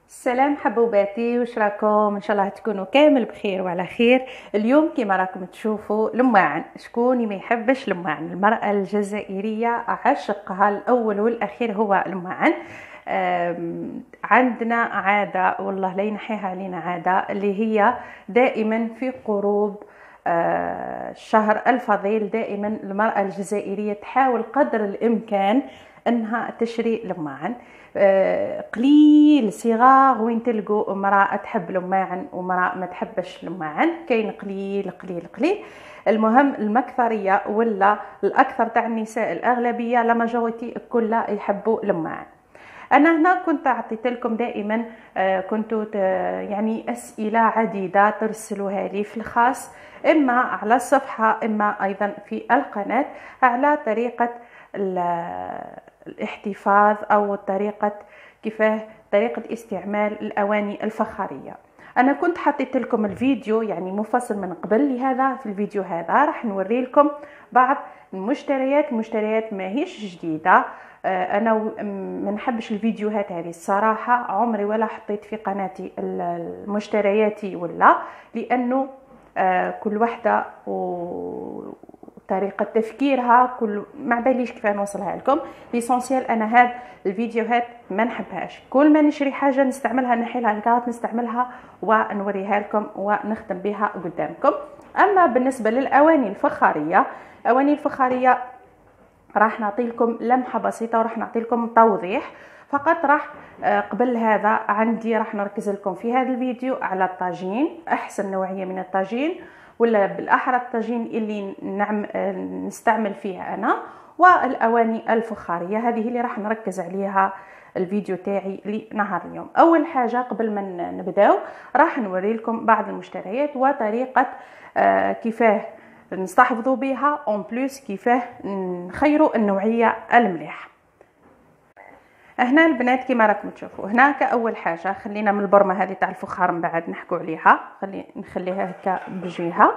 السلام حبوباتي، وش راكم؟ ان شاء الله تكونوا كامل بخير وعلى خير. اليوم كما راكم تشوفوا لماعن. شكون ما يحبش لماعن؟ المرأة الجزائرية عشقها الاول والاخير هو لماعن. عندنا عادة والله لا ينحيها علينا، عادة اللي هي دائما في قروب الشهر الفضيل دائما المرأة الجزائرية تحاول قدر الامكان انها تشري لماعن. قليل صغار وين تلقوا امرأة تحب لماعن وامرأة ما تحبش لماعن، كاين قليل قليل قليل. المهم المكثرية ولا الاكثر تاع النساء الاغلبية لا ماجوريتي كلها يحبوا لماعن. انا هنا كنت اعطيت لكم دائما كنتوا يعني اسئله عديده ترسلوها لي في الخاص، اما على الصفحه اما ايضا في القناه، على طريقه الاحتفاظ او طريقه استعمال الاواني الفخاريه. انا كنت حطيت لكم الفيديو يعني مفصل من قبل، لهذا في الفيديو هذا راح نوري لكم بعض المشتريات ما هيش جديده. انا ما نحبش الفيديوهات هذه الصراحه، عمري ولا حطيت في قناتي المشترياتي ولا، لانه كل وحده وطريقه تفكيرها كل ما باليش كيف نوصلها لكم. ليسونسيال انا هاد الفيديوهات ما نحبهاش، كل ما نشري حاجه نستعملها نحيلها الكارت نستعملها ونوريها لكم ونخدم بها قدامكم. اما بالنسبه للاواني الفخاريه، الاواني الفخاريه راح نعطي لكم لمحه بسيطه وراح نعطي لكم توضيح فقط. راح قبل هذا عندي راح نركز لكم في هذا الفيديو على الطاجين، احسن نوعيه من الطاجين ولا بالاحرى الطاجين اللي نستعمل فيها انا، والاواني الفخاريه هذه اللي راح نركز عليها الفيديو تاعي لنهار اليوم. اول حاجه قبل ما نبداو راح نوري لكم بعض المشتريات وطريقه كيفاه نستحفظوا بها اون بلوس، كيفاه نخيروا النوعيه المليحه. هنا البنات كما راكم تشوفوا هناك اول حاجه خلينا من البرمه هذه تاع الفخار من بعد نحكوا عليها، نخليها هكا بجهه.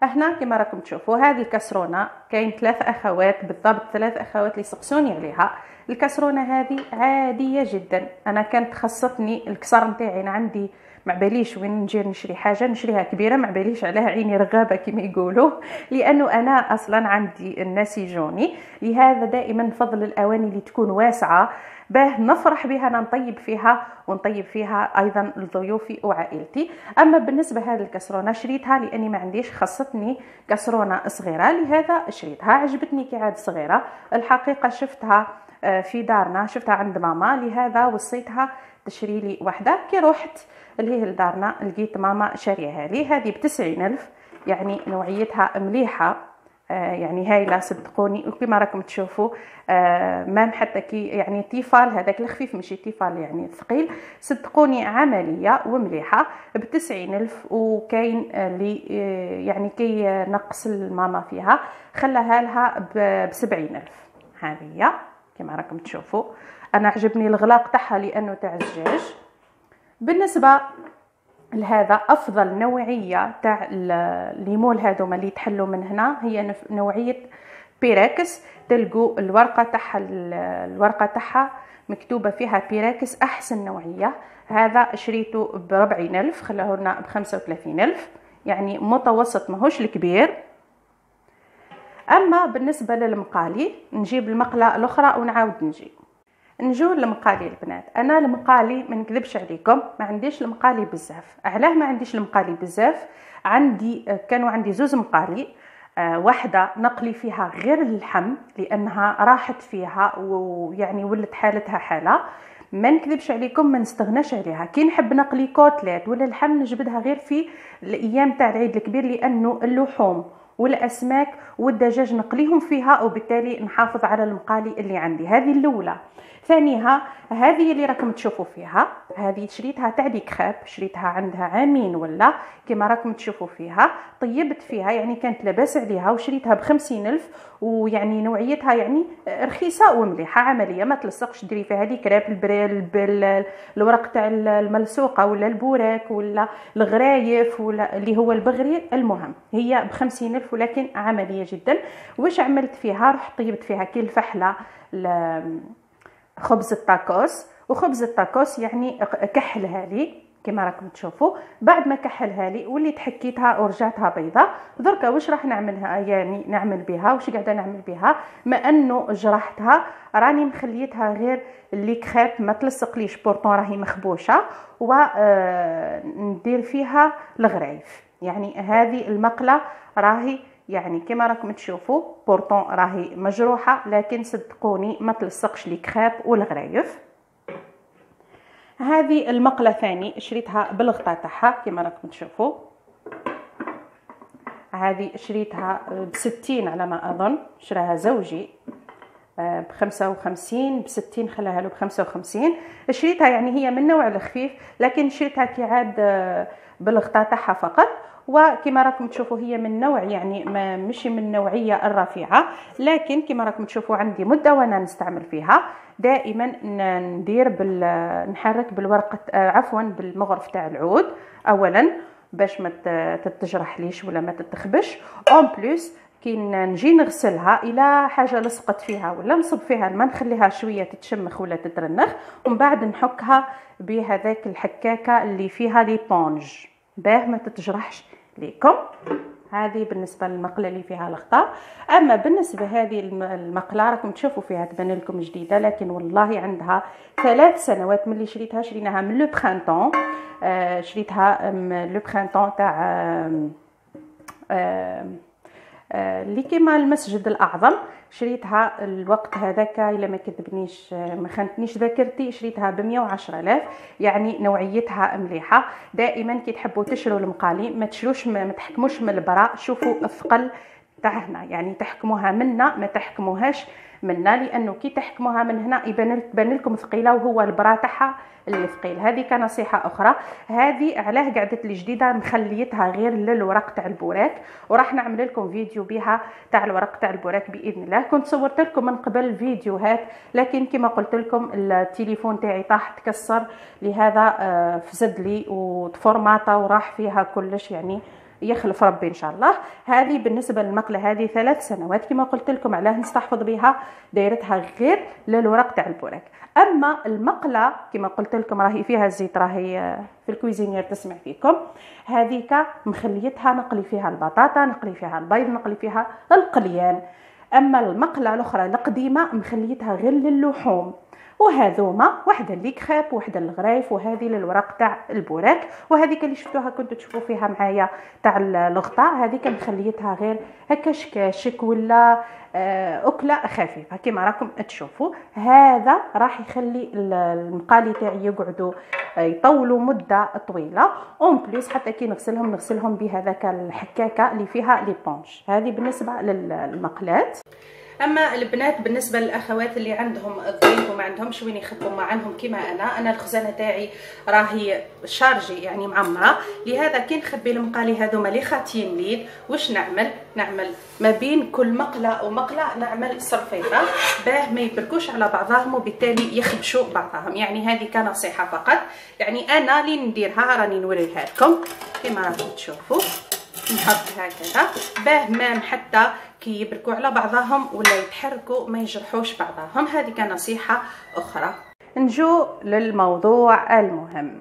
هنا كما راكم تشوفوا هذه الكسرونه كاين 3 اخوات بالضبط، 3 اخوات اللي سقسوني عليها. الكسرونه هذه عاديه جدا، انا كانت خصتني الكسر نتاعي، انا عندي معباليش وين نجي نشري حاجه نشريها كبيره، معباليش عليها عيني رغابه كما يقولوا، لانه انا اصلا عندي الناس يجوني، لهذا دائما نفضل الاواني اللي تكون واسعه باه نفرح بها، انا نطيب فيها ونطيب فيها ايضا لضيوفي وعائلتي. اما بالنسبه هذه الكسرونه شريتها لاني ما عنديش، خصتني كسرونه صغيره لهذا شريتها، عجبتني كي عاد صغيره. الحقيقه شفتها في دارنا، شفتها عند ماما لهذا وصيتها تشري لي واحده. كي رحت اللي هي لدارنا لقيت ماما شاريها لي، هذه ب90,000، يعني نوعيتها مليحه يعني هايله صدقوني. وكما راكم تشوفوا مام حتى كي يعني تيفال هذاك الخفيف ماشي تيفال يعني ثقيل، صدقوني عمليه ومليحه ب90,000. وكاين اللي يعني كي نقص الماما فيها خلاها لها ب70,000. هذه هي كما راكم تشوفوا. انا عجبني الغلاق تاعها لانه تاع الزجاج. بالنسبه لهذا افضل نوعيه تاع الليمون هذوما اللي تحلوا من هنا هي نوعيه بيراكس، تلقوا الورقه تاعها مكتوبه فيها بيراكس احسن نوعيه. هذا شريته ب40,000، خلاه لنا ب35,000، يعني متوسط ماهوش الكبير. اما بالنسبه للمقالي نجيب المقله الاخرى ونعاود نجو للمقالي البنات. انا المقالي ما نكذبش عليكم ما عنديش المقالي بزاف. علاه ما عنديش المقالي بزاف؟ كانوا عندي زوز مقالي، واحده نقلي فيها غير اللحم لانها راحت فيها ويعني ولت حالتها حاله، ما نكذبش عليكم ما نستغناش عليها. كي نحب نقلي كوتلات ولا اللحم نجبدها غير في الايام تاع العيد الكبير، لانه اللحوم والاسماك والدجاج نقليهم فيها، وبالتالي نحافظ على المقالي اللي عندي. هذه الاولى. ثانيها هذه اللي راكم تشوفوا فيها، هذه شريتها تاع ديك خاب، شريتها عندها عامين ولا كما راكم تشوفوا فيها، طيبت فيها يعني كانت لاباس عليها وشريتها ب50,000، ويعني نوعيتها يعني رخيصه ومليحه عمليه ما تلصقش، ديري فيها لي كراب الورق تاع الملسوقه ولا البوراك ولا الغرايف ولا اللي هو البغري، المهم هي ب50,000 ولكن عمليه جدا. واش عملت فيها؟ رحت طيبت فيها كي الفحله خبز التاكوس، وخبز التاكوس يعني كحلها لي كما راكم تشوفوا. بعد ما كحلها لي وليت حكيتها ورجعتها بيضة. دركا واش راح نعملها يعني نعمل بها واش قاعده نعمل بها؟ ما انه جرحتها راني مخليتها غير اللي كريب ما تلصقليش بورطون راهي مخبوشه وندير فيها الغرايف. يعني هذه المقله راهي يعني كما راكم تشوفوا بورطون راهي مجروحه لكن صدقوني ما تلصقش لي كريب والغرايف. هذه المقله ثاني شريتها بالغطاء تاعها كما راكم تشوفوا. هذه شريتها ب60 على ما اظن، شراها زوجي ب55 ب60 خلاها له ب55. شريتها يعني هي من نوع الخفيف لكن شريتها كي عاد بالغطاء تاعها فقط. وكما راكم تشوفوا هي من نوع يعني مش من النوعيه الرفيعه لكن كما راكم تشوفوا عندي مده وانا نستعمل فيها. دائما ندير نحرك بالورقه عفوا بالمغرف تاع العود اولا باش ما تتجرحليش ولا ما تتخبش. اون بليس كي نجي نغسلها الى حاجه لصقت فيها ولا نصب فيها الماء نخليها شويه تتشمخ ولا تترنخ ومن بعد نحكها بهذاك الحكاكه اللي فيها ليبونج باه ما تتجرحش ليكم. هذه بالنسبه للمقله اللي فيها الغطاء. اما بالنسبه هذه المقله راكم تشوفوا فيها تبان لكم جديده لكن والله عندها 3 سنوات من اللي شريتها. شريناها من لو برينتون، شريتها لو برينتون تاع اللي كيما المسجد الاعظم. شريتها الوقت هذاك الا ما كذبنيش ما خانتنيش ذاكرتي شريتها ب110,000. يعني نوعيتها مليحه. دائما كي تحبوا تشروا المقالي ما تشروش ما تحكموش من البراء، شوفوا الثقل تاعنا يعني تحكموها منا ما تحكموهاش منا لانه كي تحكموها من هنا يبان لكم ثقيله وهو البراء تاعها اللي ثقيل. هذه كنصيحه اخرى. هذه علاه قعدت لي جديده مخليتها غير للورق تاع البوراك وراح نعمل لكم فيديو بها تاع الورق تاع البوراك باذن الله. كنت صورت لكم من قبل فيديوهات لكن كما قلت لكم التليفون تاعي طاح تكسر لهذا فسد لي وتفورماطه وراح فيها كلش يعني يخلف ربي ان شاء الله. هذه بالنسبه للمقله هذه 3 سنوات كما قلت لكم علاه نستحفظ بها دايرتها غير للورق تاع البوراك. اما المقله كما قلت لكم راهي فيها الزيت راهي في الكويزينير تسمع فيكم. هذيك مخليتها نقلي فيها البطاطا نقلي فيها البيض نقلي فيها القليان. اما المقله الاخرى القديمه مخليتها غير للحوم وهذوما وحده اللي كريب وحده للغرايف وهذه للورق تاع البوراك. وهذيك اللي شفتوها كنتوا تشوفوا فيها معايا تاع الغطاء هذيك مخليتها غير هكا شكاشك ولا اكله خفيفه كما راكم تشوفوا. هذا راح يخلي المقالي تاعي يقعدوا يطولوا مده طويله. اون بليس حتى كي نغسلهم بهذاك الحكاكه اللي فيها ليبونج. هذه بالنسبه للمقلات. اما البنات بالنسبه للاخوات اللي عندهم الضيف وما عندهمش وين يخدموا معاهم كيما انا الخزانه تاعي راهي شارجي يعني معمره. لهذا كي نخبي المقالي هذوما اللي خاطيين ليل واش نعمل ما بين كل مقله ومقله نعمل صرفيطه باه ما يبركوش على بعضهم وبالتالي يخبشوا بعضهم. يعني هذه كنصيحه فقط يعني انا اللي نديرها راني نوريها لكم كما راكم تشوفوا. نحط هكذا باه مام حتى كي يبركوا على بعضهم ولا يتحركوا ما يجرحوش بعضهم. هذه كنصيحه اخرى. نجو للموضوع المهم.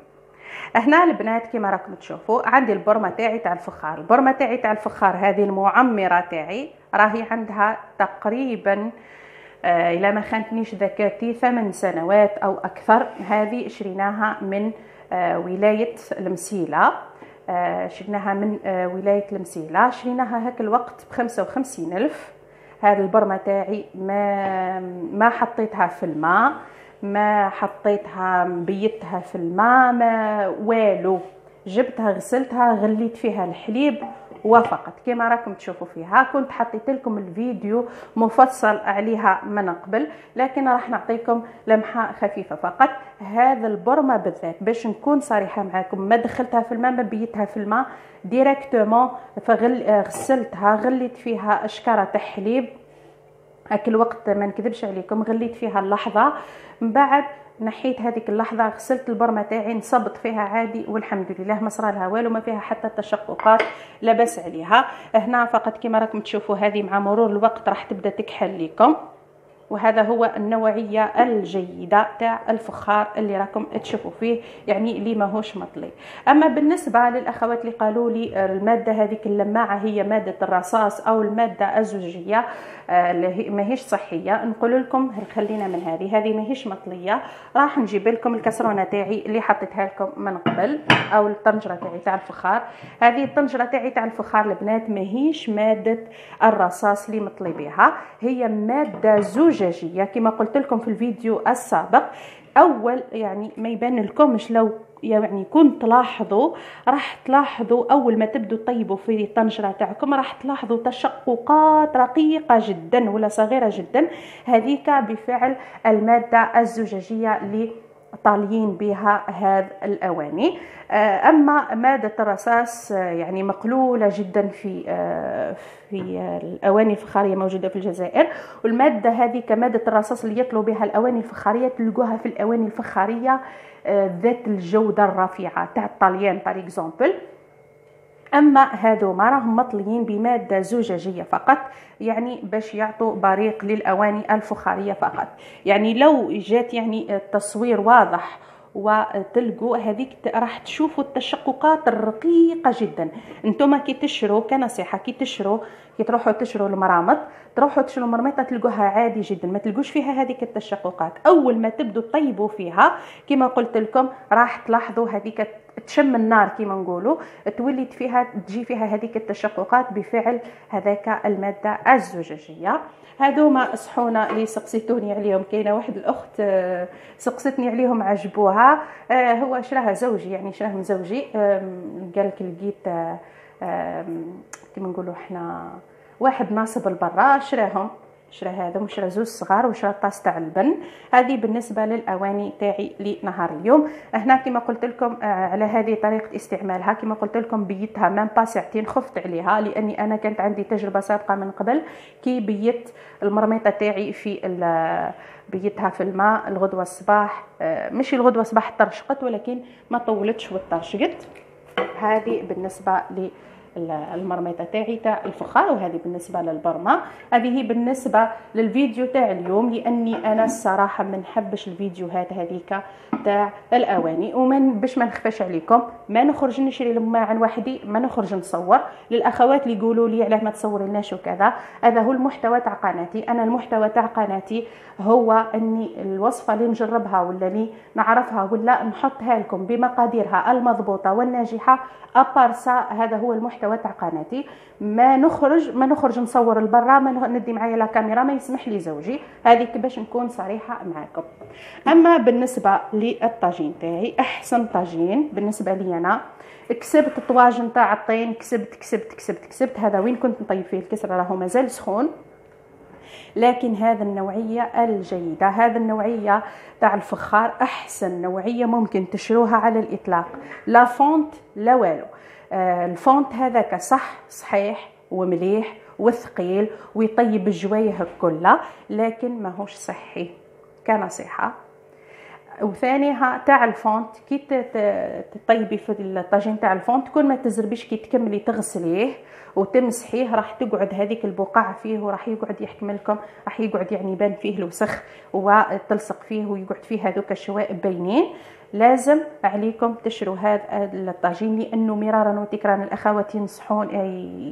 هنا البنات كما راكم تشوفوا عندي البرمه تاعي تاع الفخار. البرمه تاعي تاع الفخار هذه المعمره تاعي راهي عندها تقريبا الى ما خانتنيش ذاكرتي 8 سنوات او اكثر. هذه شريناها من ولايه المسيله. شريناها من ولايه المسيله. شريناها هاك الوقت ب55,000. هذه البرمه تاعي ما حطيتها في الماء ما حطيتها بيتها في الماء ما والو. جبتها غسلتها غليت فيها الحليب وفقط كما راكم تشوفوا فيها. كنت حطيت لكم الفيديو مفصل عليها من قبل لكن راح نعطيكم لمحه خفيفه فقط. هذا البرمه بالذات باش نكون صريحه معكم ما دخلتها في الماء ما بيتها في الماء ديريكتومون غسلتها غليت فيها اشكاره تاع حليب هاك الوقت ما نكذبش عليكم غليت فيها اللحظه. من بعد نحيت هذيك اللحظه غسلت البرمه تاعي نصبت فيها عادي والحمد لله ما صرا لها والو ما فيها حتى تشققات لا باس عليها. هنا فقط كما راكم تشوفوا هذه مع مرور الوقت راح تبدا تكحل لكم وهذا هو النوعيه الجيده تاع الفخار اللي راكم تشوفوا فيه، يعني اللي ماهوش مطلي. اما بالنسبه للاخوات اللي قالوا لي الماده هذيك اللماعه هي ماده الرصاص او الماده الزجاجيه اللي ماهيش صحيه، نقول لكم خلينا من هذه ماهيش مطليه. راح نجيب لكم الكسرونه تاعي اللي حطيتها لكم من قبل، او الطنجره تاعي تاع الفخار. هذه الطنجره تاعي تاع الفخار البنات ماهيش ماده الرصاص اللي مطلي بها، هي ماده زجاجيه كما قلت لكم في الفيديو السابق. اول يعني ما يبان لكمش، لو يعني كنت تلاحظوا راح تلاحظوا اول ما تبدوا تطيبوا في الطنجره تاعكم راح تلاحظوا تشققات رقيقه جدا ولا صغيره جدا، هذيك بفعل الماده الزجاجيه اللي طاليين بها هذه الاواني. اما ماده الرصاص يعني مقلوله جدا في الاواني الفخاريه موجوده في الجزائر، والماده هذه كماده الرصاص اللي يطلوا بها الاواني الفخاريه تلقوها في الاواني الفخاريه ذات الجوده الرفيعه تاع الطليان بار اكزومبل. اما هذوما راهم مطليين بماده زجاجيه فقط، يعني باش يعطوا بريق للاواني الفخاريه فقط. يعني لو جات يعني التصوير واضح وتلقوا هذيك راح تشوفوا التشققات الرقيقه جدا. انتم كي تشروا كنصيحه، كي تروحوا تشروا المرامط، تروحوا تشروا مرميطه تلقوها عادي جدا، ما تلقوش فيها هذيك التشققات. اول ما تبدوا تطيبوا فيها كما قلت لكم راح تلاحظوا هذيك تشم النار كما نقولوا، تجي فيها هذيك التشققات بفعل هذاك الماده الزجاجيه. هذوما صحونه اللي سقسيتوني عليهم، كاينه واحد الاخت سقستني عليهم عجبوها، هو شراها زوجي، يعني شراه من زوجي، قال لك لقيت كما نقولوا احنا واحد ناصب البرا شرا هذا وشرا زوج صغار وشرا طاس تاع اللبن. هذه بالنسبه للاواني تاعي لنهار اليوم. هنا كما قلت لكم على هذه طريقه استعمالها، كما قلت لكم بيتها مام با ساعتين، خفت عليها لاني انا كانت عندي تجربه سابقه من قبل كي بيت المرميطه تاعي بيتها في الماء الغدوه الصباح، مش الغدوه الصباح طرشقت ولكن ما طولتش وطرشقت. هذه بالنسبه المرميطه تاعي تاع الفخار، وهذه بالنسبه للبرمه. هذه بالنسبه للفيديو تاع اليوم، لاني انا الصراحه ما نحبش الفيديوهات هذيك تاع الاواني، ومن باش ما نخفاش عليكم ما نخرج نشري الماعن وحدي، ما نخرج نصور. للاخوات اللي يقولوا لي علاه ما تصوري لناش وكذا، هذا هو المحتوى تاع قناتي. انا المحتوى تاع قناتي هو اني الوصفه اللي نجربها ولا اللي نعرفها ولا نحطها لكم بمقاديرها المضبوطه والناجحه. ابارسا هذا هو المحتوى تاع قناتي. ما نخرج نصور البرا، ما ندي معايا لا كاميرا، ما يسمح لي زوجي، هذيك باش نكون صريحه معاكم. اما بالنسبه للطاجين تاعي، احسن طاجين بالنسبه لي انا، كسبت طواجن تاع الطين، كسبت هذا وين كنت نطيب فيه الكسره راهو مازال سخون، لكن هذا النوعيه الجيده، هذا النوعيه تاع الفخار احسن نوعيه ممكن تشروها على الاطلاق. لا فونت لا والو. الفونت هذاك صحيح ومليح وثقيل ويطيب الجوايه كلها، لكن ماهوش صحي كنصيحه. وثانيها تاع الفونت كي تطيبي في الطاجين تاع الفونت كل ما تزربيش كي تكملي تغسليه وتمسحيه راح تقعد هذيك البقع فيه وراح يقعد يحكم لكم، راح يقعد يعني يبان فيه الوسخ وتلصق فيه ويقعد فيه هذوك الشوائب باينين. لازم عليكم تشروا هذا الطاجين، لانه مرارا وتكرارا الاخوات ينصحون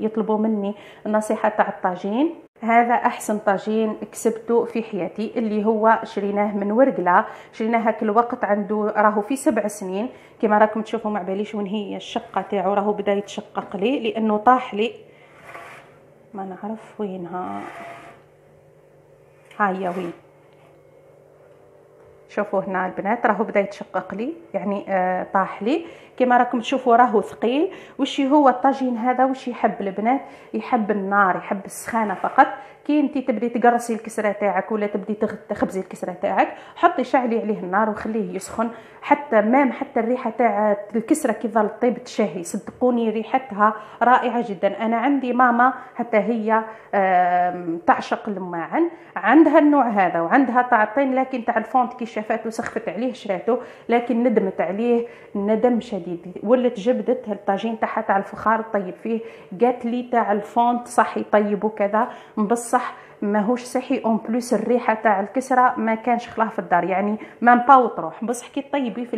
يطلبوا مني النصيحه تاع الطاجين. هذا احسن طاجين كسبته في حياتي، اللي هو شريناه من ورقله، شريناه هاك الوقت عنده راهو في 7 سنين كما راكم تشوفوا. ما باليش وين هي الشقه تاعو، راهو بدا يتشقق لي لانه طاح لي، ما نعرف وينها، هيا وين، شوفوا هنا البنات راهو بدا يتشقق لي، يعني طاح لي كما راكم تشوفوا. راهو ثقيل. وش هو الطاجين هذا وش يحب البنات؟ يحب النار، يحب السخانه فقط. كي انت تبدي تقرصي الكسره تاعك ولا تبدي تخبزي الكسره تاعك، حطي شعلي عليه النار وخليه يسخن، حتى الريحه تاع الكسره كي ظل طيب تشهي، صدقوني ريحتها رائعه جدا. انا عندي ماما حتى هي تعشق الماعن، عندها النوع هذا وعندها تاع الطين، لكن تاع الفونت كي شافته وسخفت عليه شراته، لكن ندمت عليه ندم شديد. ولت جبدت الطاجين تاعها تاع الفخار طيب فيه، قالت لي تاع الفونت صح يطيب وكذا، بصح ماهوش صحي. اون بلوس الريحه تاع الكسره ما كانش خلاه في الدار، يعني ما نباو تروح. بصح كي طيبي في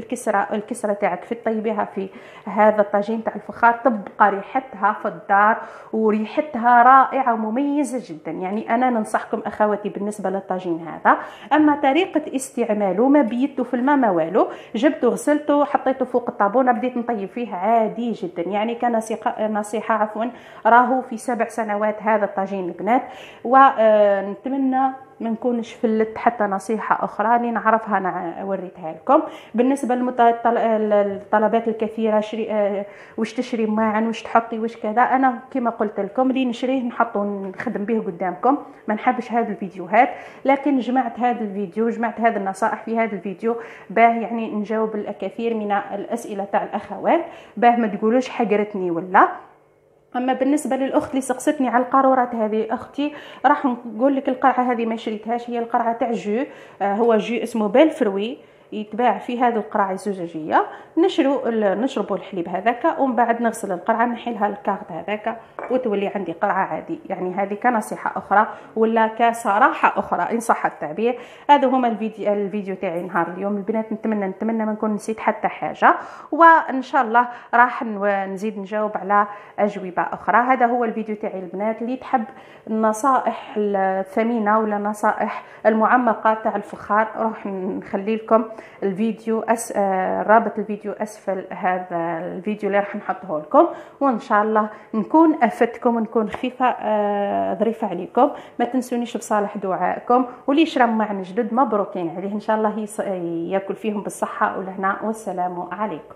الكسره تاعك في طيبيها في هذا الطاجين تاع الفخار تبقى ريحتها في الدار، وريحتها رائعه ومميزه جدا. يعني انا ننصحكم اخواتي بالنسبه للطاجين هذا. اما طريقه استعماله، ما بيته في الماء ما والو، جبته غسلته حطيته فوق الطابونه بديت نطيب فيه عادي جدا. يعني نصيحه عفوا، راهو في 7 سنوات هذا الطاجين البنات. ونتمنى ما نكونش فلت حتى نصيحه اخرى اللي نعرفها وريتها لكم. بالنسبه للطلبات الكثيره، واش تشري معا، واش تحطي، واش كذا، انا كما قلت لكم اللي نشريه نحطه نخدم به قدامكم، ما نحبش هذه الفيديوهات. لكن جمعت هذا الفيديو، جمعت هذه النصائح في هذا الفيديو باه يعني نجاوب الكثير من الاسئله تاع الاخوات، باه ما تقولوش حقرتني ولا. اما بالنسبه للاخت اللي سقستني على القارورات هذه، اختي راح نقول لك القرعه هذه ما شريتهاش، هي القرعه تاع جو، هو جو اسمه بالفروي، يتباع في هذه القرعه الزجاجيه. نشربوا الحليب هذاك، ومن بعد نغسل القرعه نحي لها الكارت هذاك وتولي عندي قرعه عادي. يعني هذه كنصيحه اخرى ولا كصراحه اخرى ان صح التعبير. هذا هما الفيديو تاعي نهار اليوم البنات. نتمنى ما نكون نسيت حتى حاجه، وان شاء الله راح نزيد نجاوب على اجوبه اخرى. هذا هو الفيديو تاعي البنات. اللي تحب النصائح الثمينه ولا النصائح المعمقه تاع الفخار، راح نخلي لكم الفيديو رابط الفيديو اسفل هذا الفيديو اللي راح نحطه لكم. وان شاء الله نكون افدتكم ونكون خفيفه ظريفه عليكم. ما تنسونيش بصالح دعائكم، واللي يشرب معنا جدد مبروكين عليه ان شاء الله ياكل فيهم بالصحه والهنا، والسلام عليكم.